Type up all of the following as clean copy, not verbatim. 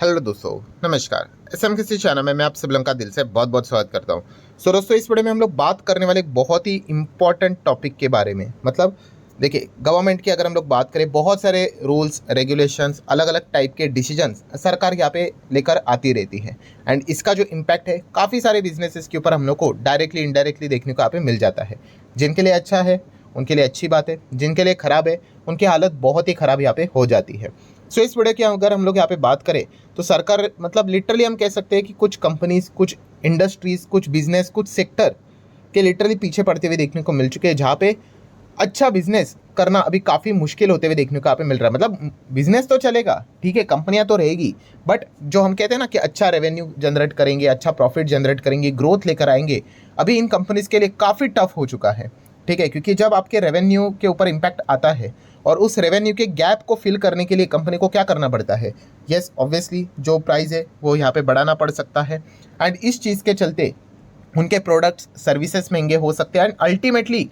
Hello दोस्तों, नमस्कार। SM किसी चैनल में मैं आप सब लोगों का दिल से बहुत बहुत स्वागत करता हूं। दोस्तों, इस वीडियो में हम लोग बात करने वाले एक बहुत ही इंपॉर्टेंट टॉपिक के बारे में। मतलब देखिए, गवर्नमेंट की अगर हम लोग बात करें, बहुत सारे रूल्स रेगुलेशंस, अलग अलग टाइप के डिसीजंस सरकार यहाँ पे लेकर आती रहती है। एंड इसका जो इम्पैक्ट है काफ़ी सारे बिजनेसेस के ऊपर हम लोग को डायरेक्टली इनडायरेक्टली देखने को यहाँ पे मिल जाता है। जिनके लिए अच्छा है उनके लिए अच्छी बात है, जिनके लिए ख़राब है उनकी हालत बहुत ही ख़राब यहाँ पे हो जाती है। सो इस वीडियो की अगर हम लोग यहाँ पे बात करें तो सरकार, मतलब लिटरली हम कह सकते हैं कि कुछ कंपनीज, कुछ इंडस्ट्रीज, कुछ बिजनेस, कुछ सेक्टर के लिटरली पीछे पड़ते हुए देखने को मिल चुके हैं, जहाँ पे अच्छा बिजनेस करना अभी काफ़ी मुश्किल होते हुए देखने को यहाँ पे मिल रहा है। मतलब बिजनेस तो चलेगा, ठीक है, कंपनियां तो रहेगी, बट जो हम कहते हैं ना कि अच्छा रेवेन्यू जनरेट करेंगे, अच्छा प्रॉफिट जनरेट करेंगे, ग्रोथ लेकर आएंगे, अभी इन कंपनीज के लिए काफ़ी टफ हो चुका है। ठीक है, क्योंकि जब आपके रेवेन्यू के ऊपर इम्पैक्ट आता है और उस रेवेन्यू के गैप को फिल करने के लिए कंपनी को क्या करना पड़ता है, यस ऑब्वियसली जो प्राइस है वो यहाँ पे बढ़ाना पड़ सकता है। एंड इस चीज़ के चलते उनके प्रोडक्ट्स सर्विसेज महंगे हो सकते हैं। एंड अल्टीमेटली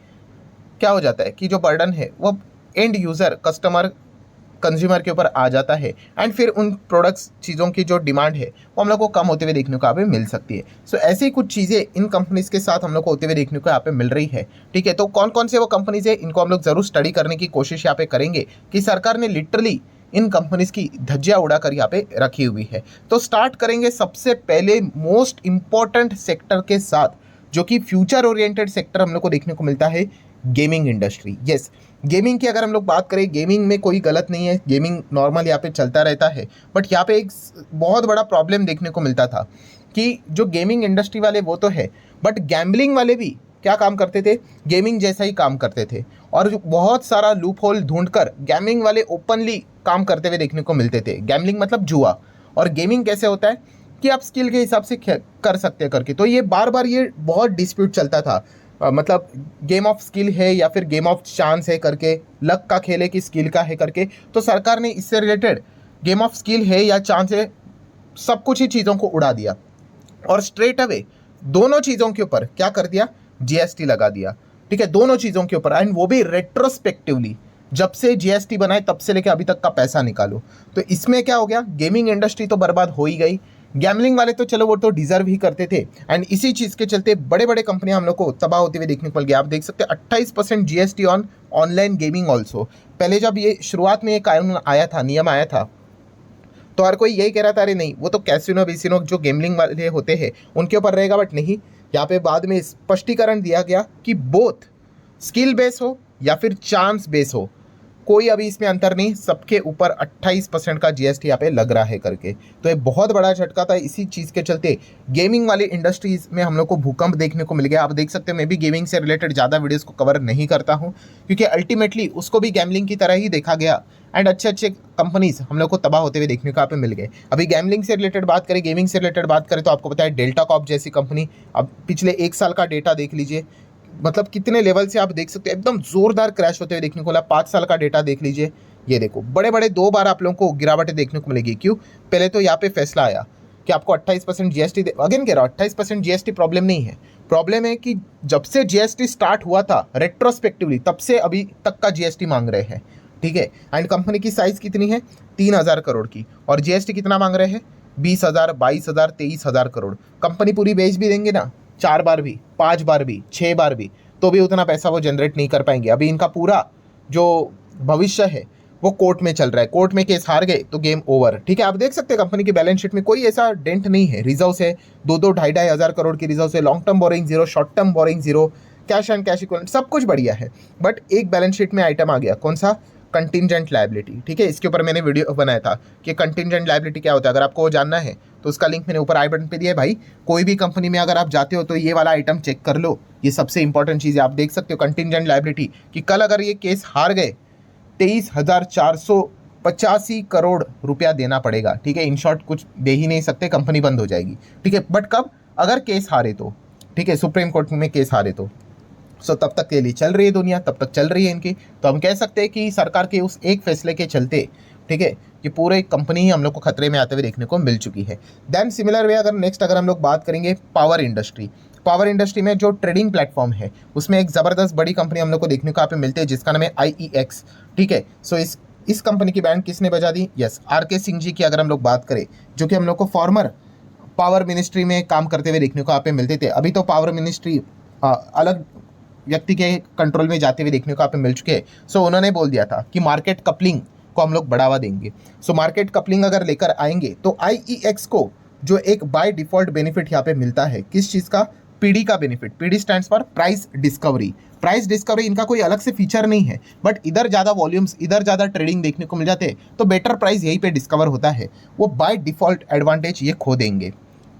क्या हो जाता है कि जो बर्डन है वो एंड यूज़र, कस्टमर, कंज्यूमर के ऊपर आ जाता है। एंड फिर उन प्रोडक्ट्स, चीज़ों की जो डिमांड है वो हम लोग को कम होते हुए देखने को यहाँ पे मिल सकती है। सो ऐसी कुछ चीज़ें इन कंपनीज के साथ हम लोग को होते हुए देखने को यहाँ पे मिल रही है। ठीक है, तो कौन कौन से वो कंपनीज है, इनको हम लोग ज़रूर स्टडी करने की कोशिश यहाँ पे करेंगे कि सरकार ने लिटरली इन कंपनीज की धज्जियां उड़ाकर यहाँ पे रखी हुई है। तो स्टार्ट करेंगे सबसे पहले मोस्ट इंपॉर्टेंट सेक्टर के साथ, जो कि फ्यूचर ओरिएंटेड सेक्टर हम लोग को देखने को मिलता है, गेमिंग इंडस्ट्री। यस, गेमिंग की अगर हम लोग बात करें, गेमिंग में कोई गलत नहीं है, गेमिंग नॉर्मल यहाँ पे चलता रहता है। बट यहाँ पे एक बहुत बड़ा प्रॉब्लम देखने को मिलता था कि जो गेमिंग इंडस्ट्री वाले वो तो है, बट गैम्बलिंग वाले भी क्या काम करते थे, गेमिंग जैसा ही काम करते थे। और जो बहुत सारा लूप होल ढूंढकर गेमिंग वाले ओपनली काम करते हुए देखने को मिलते थे। गैम्बलिंग मतलब जुआ, और गेमिंग कैसे होता है कि आप स्किल के हिसाब से कर सकते हैं करके। तो ये बार बार ये बहुत डिस्प्यूट चलता था। मतलब गेम ऑफ स्किल है या फिर गेम ऑफ चांस है करके, लक का खेल है कि स्किल का है करके। तो सरकार ने इससे रिलेटेड गेम ऑफ स्किल है या चांस है, सब कुछ ही चीज़ों को उड़ा दिया और स्ट्रेट अवे दोनों चीज़ों के ऊपर क्या कर दिया, जीएसटी लगा दिया। ठीक है, दोनों चीज़ों के ऊपर, एंड वो भी रेट्रोस्पेक्टिवली। जब से जीएसटी बनाए तब से लेके अभी तक का पैसा निकालो। तो इसमें क्या हो गया, गेमिंग इंडस्ट्री तो बर्बाद हो ही गई, गैमलिंग वाले तो चलो वो तो डिजर्व ही करते थे। एंड इसी चीज़ के चलते बड़े बड़े कंपनियां हम लोग को तबाह होते हुए देखने को मिल गया। आप देख सकते हैं 28% GST on online gaming also. पहले जब ये शुरुआत में ये कानून आया था, नियम आया था, तो हर कोई यही कह रहा था अरे नहीं, वो तो कैसीनो बेसिनो जो गेमलिंग वाले होते हैं उनके ऊपर रहेगा। बट नहीं, यहाँ पे बाद में स्पष्टीकरण दिया गया कि बोथ स्किल बेस हो या फिर चांस बेस हो, कोई अभी इसमें अंतर नहीं, सबके ऊपर 28% का जीएसटी यहाँ पे लग रहा है करके। तो ये बहुत बड़ा झटका था। इसी चीज़ के चलते गेमिंग वाली इंडस्ट्रीज में हम लोग को भूकंप देखने को मिल गया। आप देख सकते हैं, मैं भी गेमिंग से रिलेटेड ज़्यादा वीडियोस को कवर नहीं करता हूँ, क्योंकि अल्टीमेटली उसको भी गैमलिंग की तरह ही देखा गया। एंड अच्छे अच्छे कंपनीज हम लोग को तबाह होते हुए देखने को यहाँ पे मिल गए। अभी गैमलिंग से रिलेटेड बात करें, गेमिंग से रिलेटेड बात करें, तो आपको पता है डेल्टा कॉर्प जैसी कंपनी, अब पिछले 1 साल का डेटा देख लीजिए, मतलब कितने लेवल से आप देख सकते हैं एकदम जोरदार क्रैश होते हुए देखने को मिला। 5 साल का डेटा देख लीजिए, ये देखो बड़े बड़े 2 बार आप लोगों को गिरावटें देखने को मिलेगी। क्यों? पहले तो यहाँ पे फैसला आया कि आपको 28% जीएसटी, अगेन कह रहा हूँ 28% जीएसटी प्रॉब्लम नहीं है। प्रॉब्लम है कि जब से जीएसटी स्टार्ट हुआ था रेट्रोस्पेक्टिवली, तब से अभी तक का जीएसटी मांग रहे हैं। ठीक है, एंड कंपनी की साइज कितनी है, 3000 करोड़ की, और जीएसटी कितना मांग रहे हैं, 20,000, 22,000, 23,000 करोड़। कंपनी पूरी बेच भी देंगे ना, 4 बार भी, 5 बार भी, 6 बार भी, तो भी उतना पैसा वो जनरेट नहीं कर पाएंगे। अभी इनका पूरा जो भविष्य है वो कोर्ट में चल रहा है, कोर्ट में केस हार गए तो गेम ओवर। ठीक है, आप देख सकते हैं कंपनी की बैलेंस शीट में कोई ऐसा डेंट नहीं है। रिजर्व है 2-2, 2.5 हज़ार करोड़ की रिजर्व है, long term borrowing zero, short term borrowing zero, cash and cash equivalent सब कुछ बढ़िया है। बट एक बैलेंस शीट में आइटम आ गया, कौन सा, कंटिंजेंट लायबिलिटी। ठीक है, इसके ऊपर मैंने वीडियो बनाया था कि कंटिंजेंट लायबिलिटी क्या होता है। अगर आपको वो जानना है तो उसका लिंक मैंने ऊपर आई बटन पे दिया है भाई। कोई भी कंपनी में अगर आप जाते हो तो ये वाला आइटम चेक कर लो, ये सबसे इंपॉर्टेंट चीज़ है। आप देख सकते हो कंटिंजेंट लायबिलिटी कि कल अगर ये केस हार गए 23,485 करोड़ रुपया देना पड़ेगा। ठीक है, इन शॉर्ट कुछ दे ही नहीं सकते, कंपनी बंद हो जाएगी। ठीक है, बट कब, अगर केस हारे तो, ठीक है, सुप्रीम कोर्ट में केस हारे तो। सो तब तक के लिए चल रही है दुनिया, तब तक चल रही है इनकी। तो हम कह सकते हैं कि सरकार के उस एक फैसले के चलते, ठीक है, कि पूरे कंपनी ही हम लोग को खतरे में आते हुए देखने को मिल चुकी है। देन सिमिलर वे अगर नेक्स्ट अगर हम लोग बात करेंगे पावर इंडस्ट्री, पावर इंडस्ट्री में जो ट्रेडिंग प्लेटफॉर्म है उसमें एक ज़बरदस्त बड़ी कंपनी हम लोग को देखने को यहाँ पे मिलती है जिसका नाम है IEX। ठीक है, सो इस इस कंपनी की बैंड किसने बजा दी? Yes, RK. सिंह जी की अगर हम लोग बात करें, जो कि हम लोग को फॉर्मर पावर मिनिस्ट्री में काम करते हुए देखने को यहाँ पे मिलते थे। अभी तो पावर मिनिस्ट्री अलग व्यक्ति के कंट्रोल में जाते हुए देखने को यहाँ पे मिल चुके हैं। सो उन्होंने बोल दिया था कि मार्केट कपलिंग को हम लोग बढ़ावा देंगे। सो मार्केट कपलिंग अगर लेकर आएंगे तो आईईएक्स को जो एक बाय डिफॉल्ट बेनिफिट यहाँ पे मिलता है, किस चीज़ का? पीडी का benefit. PD stands for price discovery. Price discovery इनका कोई अलग से फीचर नहीं है, बट इधर ज़्यादा वॉल्यूम्स, इधर ज़्यादा ट्रेडिंग देखने को मिल जाते हैं, तो बेटर प्राइस यहीं पे डिस्कवर होता है। वो बाय डिफॉल्ट एडवांटेज ये खो देंगे,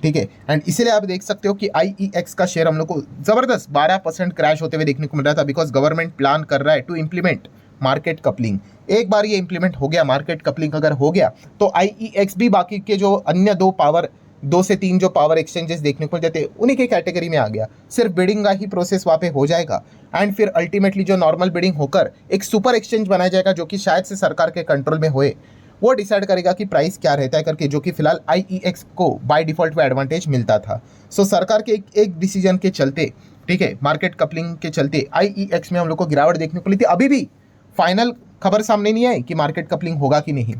ठीक है। एंड इसीलिए आप देख सकते हो कि आईईएक्स का शेयर हम लोग को ज़बरदस्त 12% क्रैश होते हुए देखने को मिल रहा था, बिकॉज गवर्नमेंट प्लान कर रहा है टू इम्प्लीमेंट मार्केट कपलिंग। एक बार ये इंप्लीमेंट हो गया, मार्केट कपलिंग अगर हो गया, तो आईईएक्स भी बाकी के जो अन्य दो से तीन जो पावर एक्सचेंजेस देखने को जाते हैं उन्हीं के कैटेगरी में आ गया। सिर्फ बिडिंग का ही प्रोसेस वहाँ पे हो जाएगा एंड फिर अल्टीमेटली जो नॉर्मल बिडिंग होकर एक सुपर एक्सचेंज बनाया जाएगा, जो कि शायद से सरकार के कंट्रोल में होए, वो डिसाइड करेगा कि प्राइस क्या रहता है करके, जो कि फिलहाल आईईएक्स को बाय डिफॉल्ट में एडवांटेज मिलता था। सो सरकार के एक डिसीजन के चलते, ठीक है, मार्केट कपलिंग के चलते आईईएक्स में हम लोग को गिरावट देखने को मिली थी। अभी भी फाइनल खबर सामने नहीं आई कि मार्केट कपलिंग होगा कि नहीं,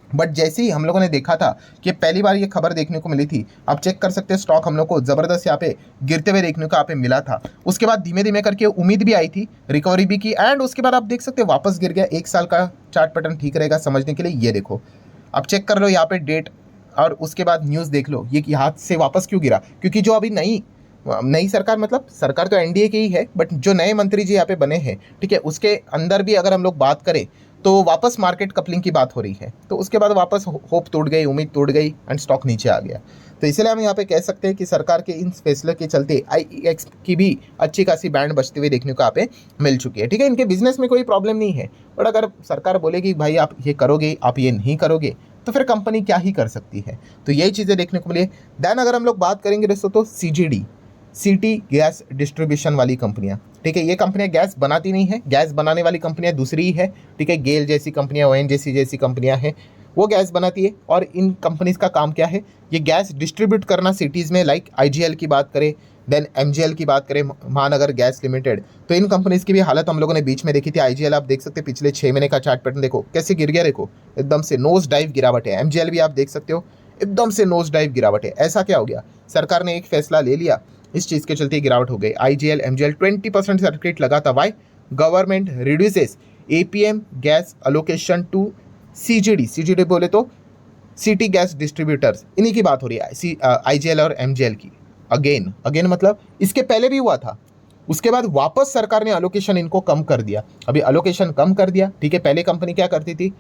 बट जैसे ही हम लोगों ने देखा था कि पहली बार ये खबर देखने को मिली थी, आप चेक कर सकते हैं स्टॉक हम लोग को ज़बरदस्त यहाँ पे गिरते हुए देखने को यहाँ पे मिला था। उसके बाद धीमे धीमे करके उम्मीद भी आई थी, रिकवरी भी की, एंड उसके बाद आप देख सकते हैं वापस गिर गया। एक साल का चार्ट पैटर्न ठीक रहेगा समझने के लिए, ये देखो आप चेक कर लो यहाँ पे डेट, और उसके बाद न्यूज़ देख लो ये हाथ से वापस क्यों गिरा। क्योंकि जो अभी नई सरकार, मतलब सरकार तो एनडीए की ही है, बट जो नए मंत्री जी यहाँ पे बने हैं, ठीक है, उसके अंदर भी अगर हम लोग बात करें तो वापस मार्केट कपलिंग की बात हो रही है। तो उसके बाद वापस होप टूट गई, उम्मीद टूट गई एंड स्टॉक नीचे आ गया। तो इसलिए हम यहाँ पे कह सकते हैं कि सरकार के इन फैसले के चलते आईईएक्स की भी अच्छी खासी बैंड बचते हुए देखने को यहाँ पे मिल चुकी है, ठीक है। इनके बिजनेस में कोई प्रॉब्लम नहीं है, बट अगर सरकार बोलेगी भाई आप ये करोगे, आप ये नहीं करोगे, तो फिर कंपनी क्या ही कर सकती है। तो यही चीज़ें देखने को मिली। देन अगर हम लोग बात करेंगे दोस्तों तो सीजीडी, सिटी गैस डिस्ट्रीब्यूशन वाली कंपनियां, ठीक है, ये कंपनियां गैस बनाती नहीं है, गैस बनाने वाली कंपनियां दूसरी ही है, ठीक है। गेल जैसी कंपनियां, ओएनजीसी जैसी कंपनियां हैं, वो गैस बनाती है। और इन कंपनीज का काम क्या है? ये गैस डिस्ट्रीब्यूट करना सिटीज़ में, लाइक आईजीएल की बात करें, देन एमजीएल की बात करें, महानगर गैस लिमिटेड, तो इन कंपनीज की भी हालत हम लोगों ने बीच में देखी थी। आईजीएल आप देख सकते हैं पिछले 6 महीने का चार्ट पैटर्न देखो कैसे गिर गया, देखो एकदम से नोज डाइव गिरावट है। एमजीएल भी आप देख सकते हो एकदम से नोज डाइव गिरावट है। ऐसा क्या हो गया? सरकार ने एक फैसला ले लिया, इस चीज़ के चलते गिरावट हो गई। आईजीएल एमजीएल 20% सर्किट लगा था। Why? Government reduces APM gas allocation to CGD, CGD बोले तो सिटी गैस डिस्ट्रीब्यूटर्स, इन्हीं की बात हो रही है, आईजीएल और एमजीएल की। अगेन मतलब इसके पहले भी हुआ था, उसके बाद वापस सरकार ने अलोकेशन इनको कम कर दिया। अभी अलोकेशन कम कर दिया, ठीक है। पहले कंपनी क्या करती थी,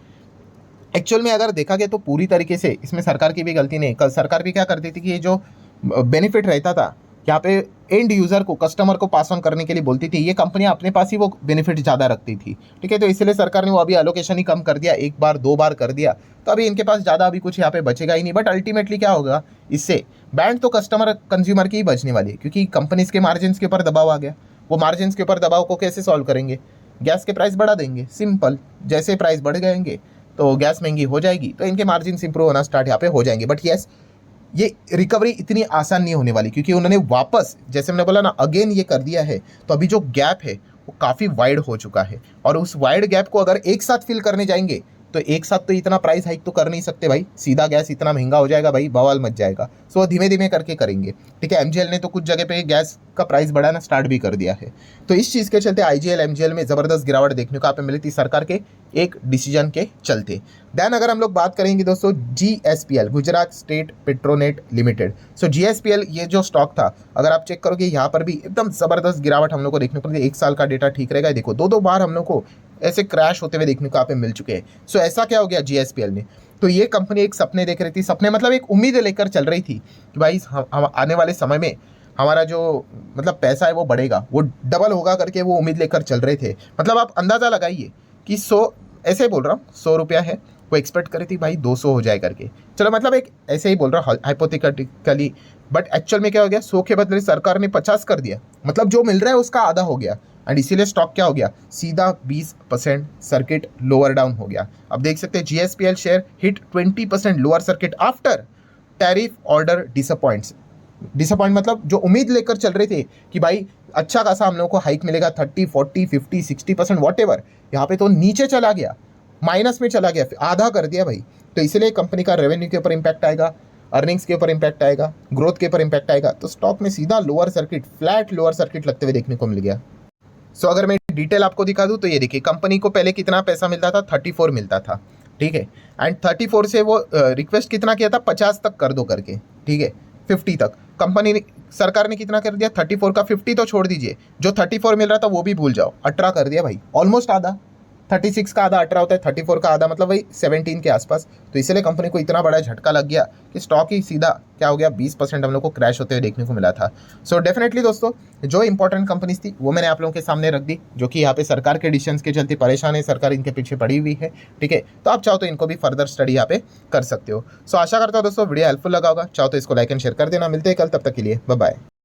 एक्चुअल में अगर देखा गया तो पूरी तरीके से इसमें सरकार की भी गलती नहीं। कल सरकार भी क्या करती थी कि ये जो बेनिफिट रहता था यहाँ पे एंड यूज़र को, कस्टमर को पास ऑन करने के लिए बोलती थी, ये कंपनियां अपने पास ही वो बेनिफिट ज़्यादा रखती थी, ठीक है। तो इसलिए सरकार ने वो अभी एलोकेशन ही कम कर दिया, एक बार 2 बार कर दिया, तो अभी इनके पास ज़्यादा अभी कुछ यहाँ पे बचेगा ही नहीं। बट अल्टीमेटली क्या होगा इससे? बैंड तो कस्टमर कंज्यूमर की ही बचने वाली है, क्योंकि कंपनीज के मार्जिन्स के ऊपर दबाव आ गया। वो मार्जिन्स के ऊपर दबाव को कैसे सॉल्व करेंगे? गैस के प्राइस बढ़ा देंगे, सिंपल। जैसे प्राइस बढ़ जाएंगे तो गैस महंगी हो जाएगी, तो इनके मार्जिन इंप्रूव होना स्टार्ट यहाँ पे हो जाएंगे। बट येस, ये रिकवरी इतनी आसान नहीं होने वाली, क्योंकि उन्होंने वापस, जैसे मैंने बोला ना, अगेन ये कर दिया है। तो अभी जो गैप है वो काफ़ी वाइड हो चुका है, और उस वाइड गैप को अगर एक साथ फिल करने जाएंगे तो एक साथ तो इतना प्राइस हाइक तो कर नहीं सकते भाई। सीधा गैस इतना महंगा हो जाएगा भाई, बवाल मच जाएगा। सो धीमे धीमे करके करेंगे, ठीक है। एमजीएल ने तो कुछ जगह पे गैस का प्राइस बढ़ाना स्टार्ट भी कर दिया है। तो इस चीज़ के चलते आईजीएल एमजीएल में ज़बरदस्त गिरावट देखने को आप मिली थी सरकार के एक डिसीजन के चलते। देन अगर हम लोग बात करेंगे दोस्तों GSPL, Gujarat State Petronet Limited. So GSPL ये जो स्टॉक था, अगर आप चेक करोगे यहाँ पर भी एकदम ज़बरदस्त गिरावट हम लोग को देखने को मिली। एक साल का डेटा ठीक रहेगा, देखो 2 बार हम लोग को ऐसे क्रैश होते हुए देखने को यहाँ पे मिल चुके हैं। सो ऐसा क्या हो गया जीएसपीएल ने? तो ये कंपनी एक सपने देख रही थी, सपने मतलब एक उम्मीद लेकर चल रही थी कि भाई हम आने वाले समय में हमारा जो मतलब पैसा है वो बढ़ेगा, वो डबल होगा करके वो उम्मीद लेकर चल रहे थे। मतलब आप अंदाज़ा लगाइए कि 100, ऐसे ही बोल रहा हूँ, 100 रुपया है, वो एक्सपेक्ट करी थी भाई 200 हो जाए करके। चलो मतलब एक ऐसे ही बोल रहा हूँ हाइपोथेटिकली, बट एक्चुअल में क्या हो गया, 100 के बदले सरकार ने 50 कर दिया। मतलब जो मिल रहा है उसका आधा हो गया, एंड इसीलिए स्टॉक क्या हो गया, सीधा 20% सर्किट लोअर डाउन हो गया। अब देख सकते हैं GSPL share hit 20% lower circuit after tariff order disappoint मतलब जो उम्मीद लेकर चल रहे थे कि भाई अच्छा खासा हम लोग को हाइक मिलेगा 30, 40, 50, 60% वॉट एवर, यहाँ पे तो नीचे चला गया। माइनस में चला गया, आधा कर दिया भाई। तो इसलिए कंपनी का रेवेन्यू के ऊपर इम्पैक्ट आएगा, अर्निंग्स के ऊपर इम्पैक्ट आएगा, ग्रोथ के ऊपर इम्पैक्ट आएगा। तो स्टॉक में सीधा lower circuit, flat lower circuit लगते हुए देखने को मिल गया। सो अगर मैं डिटेल आपको दिखा दूं तो ये देखिए, कंपनी को पहले कितना पैसा मिलता था, 34 मिलता था, ठीक है। एंड 34 से वो रिक्वेस्ट कितना किया था, 50 तक कर दो करके, ठीक है, 50 तक। कंपनी ने, सरकार ने कितना कर दिया, 34 का 50 तो छोड़ दीजिए, जो 34 मिल रहा था वो भी भूल जाओ, 18 कर दिया भाई, ऑलमोस्ट आधा। 36 का आधा 18 होता है, 34 का आधा मतलब वही 17 के आसपास। तो इसलिए कंपनी को इतना बड़ा झटका लग गया कि स्टॉक ही सीधा क्या हो गया, 20% हम लोग को क्रैश होते हुए देखने को मिला था। सो डेफिनेटली दोस्तों, जो इंपॉर्टेंट कंपनीज थी वो मैंने आप लोगों के सामने रख दी, जो कि यहाँ पे सरकार के डिसीजंस के चलते परेशान है, सरकार इनके पीछे पड़ी हुई है, ठीक है। तो आप चाहो तो इनको भी फर्दर स्टडी यहाँ पे कर सकते हो। सो आशा करता हूँ दोस्तों वीडियो हेल्पफुल लगा होगा, चाहो तो इसको लाइक एंड शेयर कर देना। मिलते हैं कल, तब तक के लिए बाय बाय।